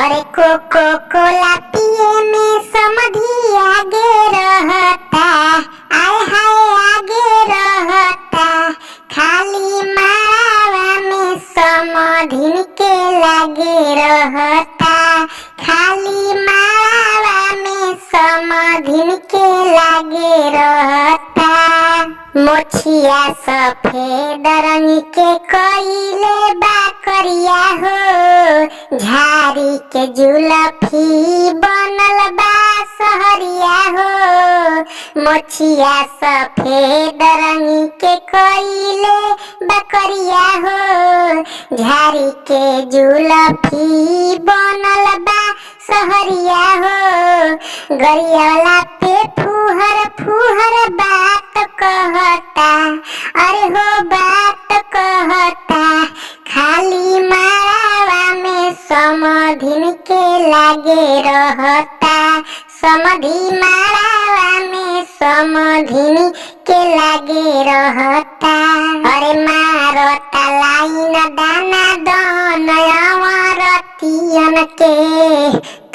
अरे कोको कोला पिए में समधी आगे रहता, आय हाय आगे रहता, खाली मारावा में समधिन के लागे रहता, खाली मारावा में समधिन के लागे रहता। मोछिया सफेद रंग के कइले बा करिया हो, झाड़ी के जुलफी बनल बा सहरिया हो। मोछिया सफेद रंग के कइले बा करिया हो, झाड़ी के जुलफी बनल बा सहरिया हो। गरियाला पे फुहर फुहर बात कहता, अरे हो बात कहता, खाली मारावा में समधिन के लागे रहता, समधी मारावा में समधिन के लागे रहता। अरे मारता लाइन दाना दन अवरतियन के,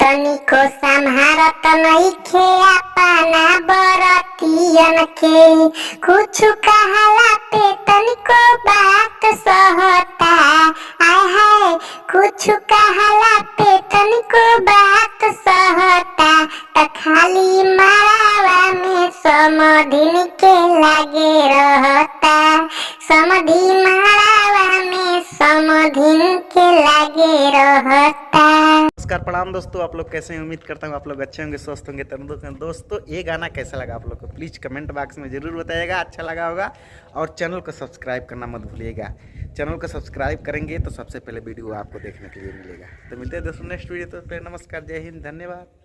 तनिको संहारत नइखे अपना बरतियन के। कुछ कहला पे तनिको बात सहता, आय हाय कुछ कहला पे तनिको बात सहता, त खाली मारावा में समधिन के लागे रहता, समधी मारावा में समधिन के लागे रहता। नमस्कार प्रणाम दोस्तों, आप लोग कैसे हैं? उम्मीद करता हूँ आप लोग अच्छे होंगे, स्वस्थ होंगे, तंदुरुस्त होंगे। दोस्तों ये गाना कैसा लगा आप लोग को प्लीज़ कमेंट बॉक्स में ज़रूर बताइएगा, अच्छा लगा होगा। और चैनल को सब्सक्राइब करना मत भूलिएगा, चैनल को सब्सक्राइब करेंगे तो सबसे पहले वीडियो आपको देखने के लिए मिलेगा। तो मिलते हैं दोस्तों नेक्स्ट वीडियो। तो फिर नमस्कार, जय हिंद, धन्यवाद।